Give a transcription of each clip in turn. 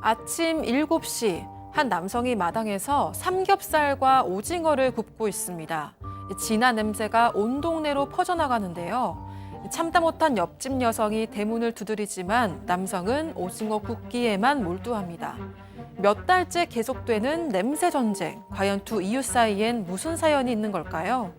아침 7시 한 남성이 마당에서 삼겹살과 오징어를 굽고 있습니다. 진한 냄새가 온 동네로 퍼져나가는데요. 참다 못한 옆집 여성이 대문을 두드리지만 남성은 오징어 굽기에만 몰두합니다. 몇 달째 계속되는 냄새 전쟁. 과연 두 이웃 사이엔 무슨 사연이 있는 걸까요?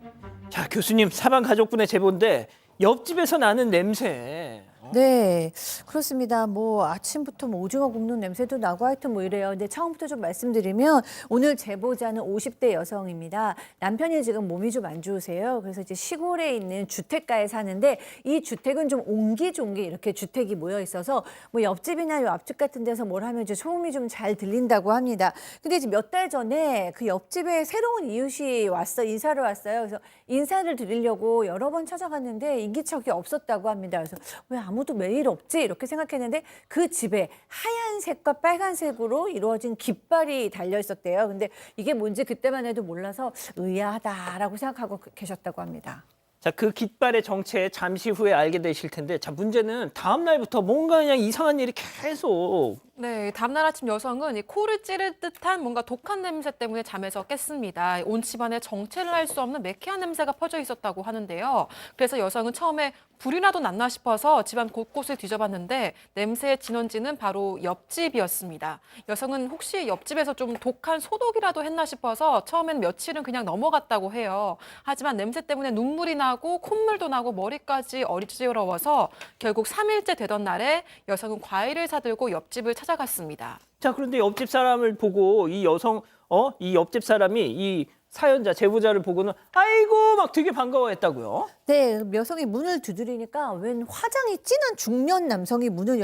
자, 교수님, 사방 가족분의 제보인데 옆집에서 나는 냄새. 네, 그렇습니다. 뭐 아침부터 뭐 오징어 굽는 냄새도 나고 하여튼 뭐 이래요. 근데 처음부터 좀 말씀드리면 오늘 제보자는 50대 여성입니다. 남편이 지금 몸이 좀 안 좋으세요. 그래서 이제 시골에 있는 주택가에 사는데 이 주택은 좀 옹기종기 이렇게 주택이 모여 있어서 뭐 옆집이나 요 앞집 같은 데서 뭘 하면 이제 소음이 좀 잘 들린다고 합니다. 근데 이제 몇 달 전에 그 옆집에 새로운 이웃이 인사를 왔어요. 그래서 인사를 드리려고 여러 번 찾아갔는데 인기척이 없었다고 합니다. 그래서 왜 아무도 매일 없지? 이렇게 생각했는데 그 집에 하얀색과 빨간색으로 이루어진 깃발이 달려 있었대요. 근데 이게 뭔지 그때만 해도 몰라서 의아하다라고 생각하고 계셨다고 합니다. 자, 그 깃발의 정체 잠시 후에 알게 되실 텐데, 자, 문제는 다음 날부터 뭔가 그냥 이상한 일이 계속. 네, 다음날 아침 여성은 이 코를 찌를 듯한 뭔가 독한 냄새 때문에 잠에서 깼습니다. 온 집안에 정체를 알 수 없는 매캐한 냄새가 퍼져 있었다고 하는데요. 그래서 여성은 처음에 불이라도 났나 싶어서 집안 곳곳을 뒤져봤는데 냄새의 진원지는 바로 옆집이었습니다. 여성은 혹시 옆집에서 좀 독한 소독이라도 했나 싶어서 처음엔 며칠은 그냥 넘어갔다고 해요. 하지만 냄새 때문에 눈물이 나고 콧물도 나고 머리까지 어지러워서 결국 3일째 되던 날에 여성은 과일을 사들고 옆집을 찾아갔습니다. 자, 그런데 옆집 사람을 보고 이 옆집 사람이 이 사연자, 제보자를 보고는 아이고 막 되게 반가워했다고요. 네, 여성이 문을 두드리니까 웬 화장이 진한 중년 남성이 문을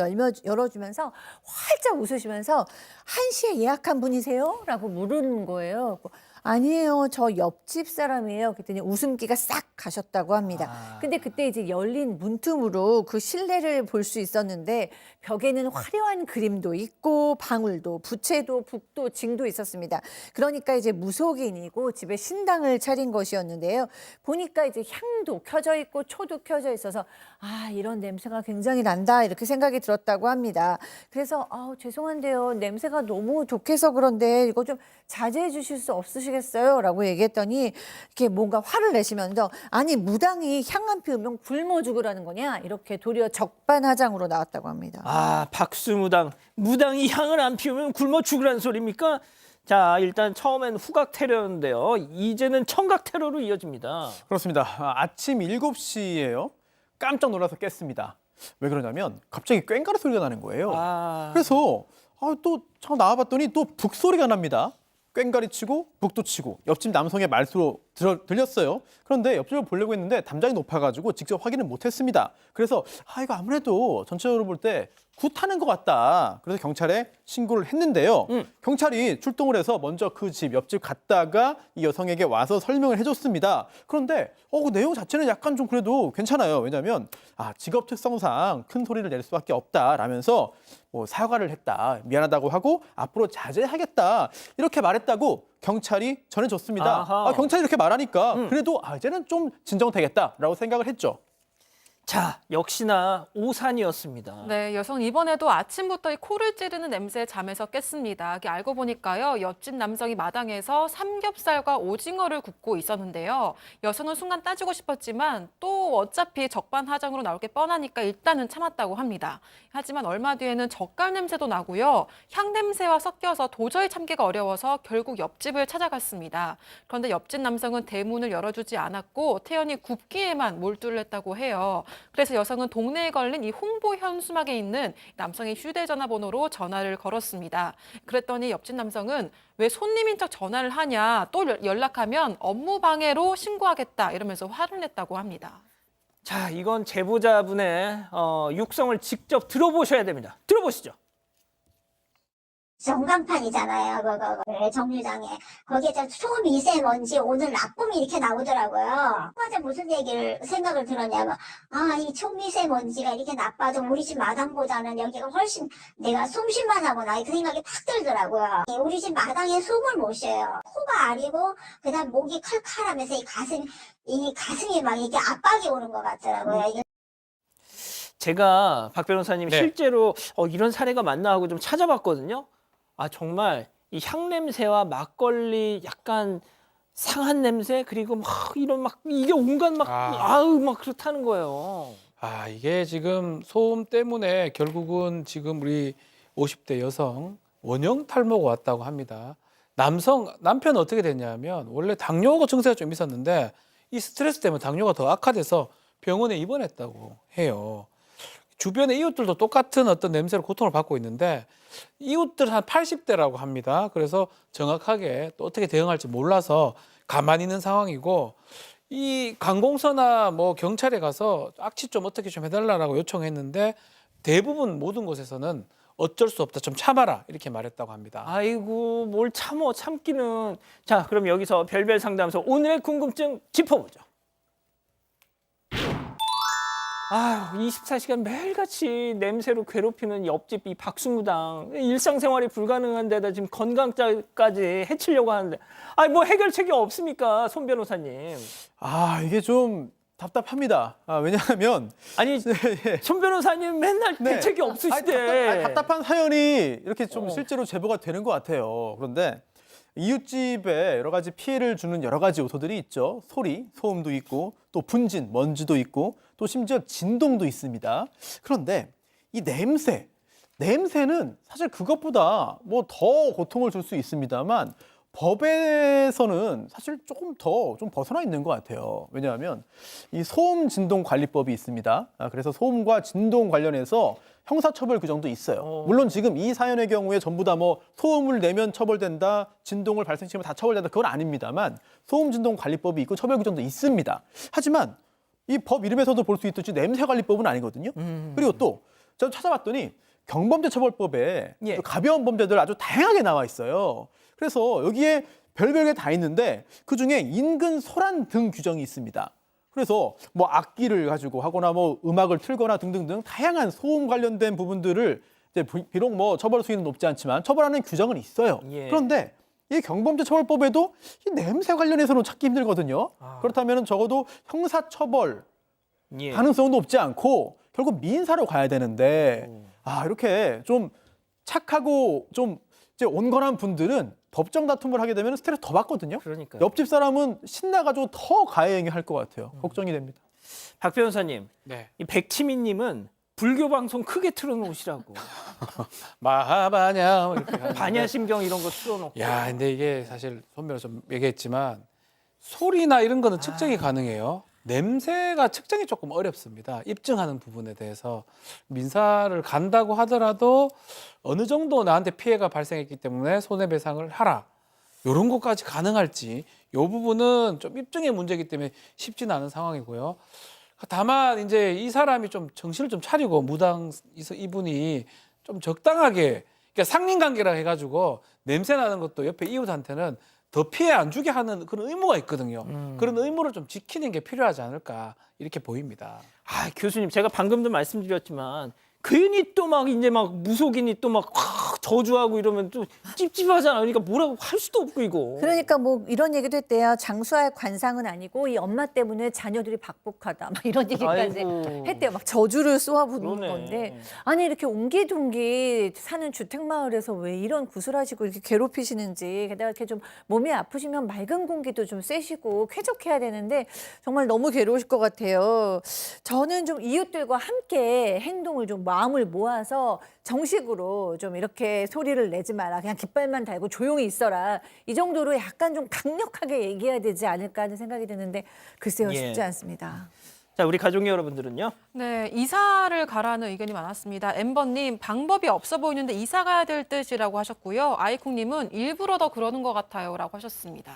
열어주면서 활짝 웃으시면서 1시에 예약한 분이세요? 라고 물은 거예요. 아니에요, 저 옆집 사람이에요. 그랬더니 웃음기가 싹 가셨다고 합니다. 근데 그때 이제 열린 문틈으로 그 실내를 볼 수 있었는데 벽에는 화려한 그림도 있고 방울도 부채도 북도 징도 있었습니다. 그러니까 이제 무속인이고 집에 신당을 차린 것이었는데요. 보니까 이제 향도 켜져 있고 초도 켜져 있어서 아, 이런 냄새가 굉장히 난다 이렇게 생각이 들었다고 합니다. 그래서 죄송한데요, 냄새가 너무 독해서 그런데 이거 좀 자제해 주실 수 없으시겠어요? 라고 얘기했더니 이렇게 뭔가 화를 내시면서 아니 무당이 향 안 피우면 굶어 죽으라는 거냐 이렇게 도리어 적반하장으로 나왔다고 합니다. 아, 박수무당. 무당이 향을 안 피우면 굶어 죽으라는 소리입니까? 자, 일단 처음엔 후각 테러였는데요. 이제는 청각 테러로 이어집니다. 그렇습니다. 아침 7시예요. 깜짝 놀라서 깼습니다. 왜 그러냐면 갑자기 꽹가리 소리가 나는 거예요. 그래서 또 잠깐 나와봤더니 또 북소리가 납니다. 꽹가리 치고 북도 치고 옆집 남성의 말투로 들렸어요. 그런데 옆집을 보려고 했는데 담장이 높아가지고 직접 확인을 못했습니다. 그래서 이거 아무래도 전체적으로 볼 때 굿하는 것 같다. 그래서 경찰에 신고를 했는데요. 경찰이 출동을 해서 먼저 그 집 옆집 갔다가 이 여성에게 와서 설명을 해줬습니다. 그런데 그 내용 자체는 약간 좀 그래도 괜찮아요. 왜냐하면 직업 특성상 큰 소리를 낼 수밖에 없다라면서 뭐 사과를 했다, 미안하다고 하고 앞으로 자제하겠다 이렇게 말했다고 경찰이 전해줬습니다. 경찰이 이렇게 말하니까 그래도 이제는 좀 진정되겠다라고 생각을 했죠. 자, 역시나 오산이었습니다. 네, 여성은 이번에도 아침부터 이 코를 찌르는 냄새에 잠에서 깼습니다. 알고 보니까요, 옆집 남성이 마당에서 삼겹살과 오징어를 굽고 있었는데요. 여성은 순간 따지고 싶었지만 또 어차피 적반하장으로 나올 게 뻔하니까 일단은 참았다고 합니다. 하지만 얼마 뒤에는 젓갈 냄새도 나고요. 향 냄새와 섞여서 도저히 참기가 어려워서 결국 옆집을 찾아갔습니다. 그런데 옆집 남성은 대문을 열어주지 않았고 태연히 굽기에만 몰두를 했다고 해요. 그래서 여성은 동네에 걸린 이 홍보 현수막에 있는 남성의 휴대전화 번호로 전화를 걸었습니다. 그랬더니 옆집 남성은 왜 손님인 척 전화를 하냐, 또 연락하면 업무 방해로 신고하겠다 이러면서 화를 냈다고 합니다. 자, 이건 제보자분의 육성을 직접 들어보셔야 됩니다. 들어보시죠. 전광판이잖아요. 그거 정류장에 거기에 초미세먼지 오늘 나쁨이 이렇게 나오더라고요. 맞아, 무슨 생각을 들었냐면 이 초미세먼지가 이렇게 나빠도 우리 집 마당보다는 여기가 훨씬 내가 숨쉴만 하구나 그 생각이 탁 들더라고요. 우리 집 마당에 숨을 못 쉬어요. 코가 아리고 그다음 목이 칼칼하면서 이 가슴이 막 이렇게 압박이 오는 것 같더라고요. 제가 박 변호사님 네. 실제로 이런 사례가 맞나 하고 좀 찾아봤거든요. 아 정말 이 향 냄새와 막걸리 약간 상한 냄새 그리고 막 이런 막 이게 온갖 막 아우 막 그렇다는 거예요. 아, 이게 지금 소음 때문에 결국은 지금 우리 50대 여성 원형 탈모가 왔다고 합니다. 남편은 어떻게 됐냐면 원래 당뇨가 증세가 좀 있었는데 이 스트레스 때문에 당뇨가 더 악화돼서 병원에 입원했다고 해요. 주변의 이웃들도 똑같은 어떤 냄새로 고통을 받고 있는데 이웃들 한 80대라고 합니다. 그래서 정확하게 또 어떻게 대응할지 몰라서 가만히 있는 상황이고 이 관공서나 뭐 경찰에 가서 악취 좀 어떻게 좀 해달라고 요청했는데 대부분 모든 곳에서는 어쩔 수 없다 좀 참아라 이렇게 말했다고 합니다. 아이고 뭘 참기는. 자 그럼 여기서 별별 상담소 오늘의 궁금증 짚어보죠. 아유 24시간 매일같이 냄새로 괴롭히는 옆집 이 박수무당 일상생활이 불가능한 데다 지금 건강까지 해치려고 하는데 아니 뭐 해결책이 없습니까 손 변호사님? 아, 이게 좀 답답합니다. 왜냐하면 아니 손 변호사님 맨날 네. 대책이 없으시대. 답답한 사연이 이렇게 좀 실제로 제보가 되는 것 같아요. 그런데 이웃집에 여러 가지 피해를 주는 여러 가지 요소들이 있죠. 소리, 소음도 있고 또 분진, 먼지도 있고 또 심지어 진동도 있습니다. 그런데 이 냄새는 사실 그것보다 뭐 더 고통을 줄 수 있습니다만 법에서는 사실 조금 더 좀 벗어나 있는 것 같아요. 왜냐하면 이 소음 진동 관리법이 있습니다. 그래서 소음과 진동 관련해서 형사처벌 규정도 있어요. 물론 지금 이 사연의 경우에 전부 다 뭐 소음을 내면 처벌된다, 진동을 발생시키면 다 처벌된다 그건 아닙니다만 소음 진동 관리법이 있고 처벌 규정도 있습니다. 하지만 이 법 이름에서도 볼 수 있듯이 냄새 관리법은 아니거든요. 그리고 또 제가 찾아봤더니 경범죄처벌법에 예. 가벼운 범죄들 아주 다양하게 나와 있어요. 그래서 여기에 별별 게 다 있는데 그중에 인근 소란 등 규정이 있습니다. 그래서 뭐 악기를 가지고 하거나 뭐 음악을 틀거나 등등등 다양한 소음 관련된 부분들을 이제 비록 뭐 처벌 수위는 높지 않지만 처벌하는 규정은 있어요. 예. 그런데 이 경범죄처벌법에도 이 냄새 관련해서는 찾기 힘들거든요. 그렇다면 적어도 형사처벌 예. 가능성은 높지 않고 결국 민사로 가야 되는데 이렇게 좀 착하고 좀 이제 온건한 분들은 법정 다툼을 하게 되면 스트레스 더 받거든요. 그러니까요. 옆집 사람은 신나가지고 더 가해행위 할 것 같아요. 걱정이 됩니다. 박 변호사님, 네. 이 백치미님은 불교 방송 크게 틀어놓으시라고. 마하바냐 이렇게 하는데. 반야심경 이런 거 틀어놓고. 야, 근데 이게 사실 손변호 좀 얘기했지만 소리나 이런 거는 측정이 가능해요. 냄새가 측정이 조금 어렵습니다. 입증하는 부분에 대해서 민사를 간다고 하더라도 어느 정도 나한테 피해가 발생했기 때문에 손해배상을 하라. 이런 것까지 가능할지 이 부분은 좀 입증의 문제이기 때문에 쉽지는 않은 상황이고요. 다만 이제 이 사람이 좀 정신을 좀 차리고 무당 이분이 좀 적당하게 그러니까 상린관계라 해가지고 냄새 나는 것도 옆에 이웃한테는 더 피해 안 주게 하는 그런 의무가 있거든요. 그런 의무를 좀 지키는 게 필요하지 않을까 이렇게 보입니다. 아 교수님 제가 방금도 말씀드렸지만 괜히 또 막 이제 막 무속인이 또 막 저주하고 이러면 또 찝찝하잖아. 그러니까 뭐라고 할 수도 없고 이거. 그러니까 뭐 이런 얘기도 했대요. 장수할 관상은 아니고 이 엄마 때문에 자녀들이 박복하다. 막 이런 얘기까지 아이고. 했대요. 막 저주를 쏘아부는 그러네. 건데 아니 이렇게 옹기종기 사는 주택 마을에서 왜 이런 구슬하시고 이렇게 괴롭히시는지 게다가 이렇게 좀 몸이 아프시면 맑은 공기도 좀 쐬시고 쾌적해야 되는데 정말 너무 괴로우실 것 같아요. 저는 좀 이웃들과 함께 행동을 좀 마음을 모아서 정식으로 좀 이렇게 소리를 내지 마라. 그냥 깃발만 달고 조용히 있어라. 이 정도로 약간 좀 강력하게 얘기해야 되지 않을까 하는 생각이 드는데 글쎄요 예. 쉽지 않습니다. 자 우리 가족 여러분들은요. 네, 이사를 가라는 의견이 많았습니다. 엠버님, 방법이 없어 보이는데 이사 가야 될 듯이라고 하셨고요. 아이콩님은 일부러 더 그러는 것 같아요라고 하셨습니다.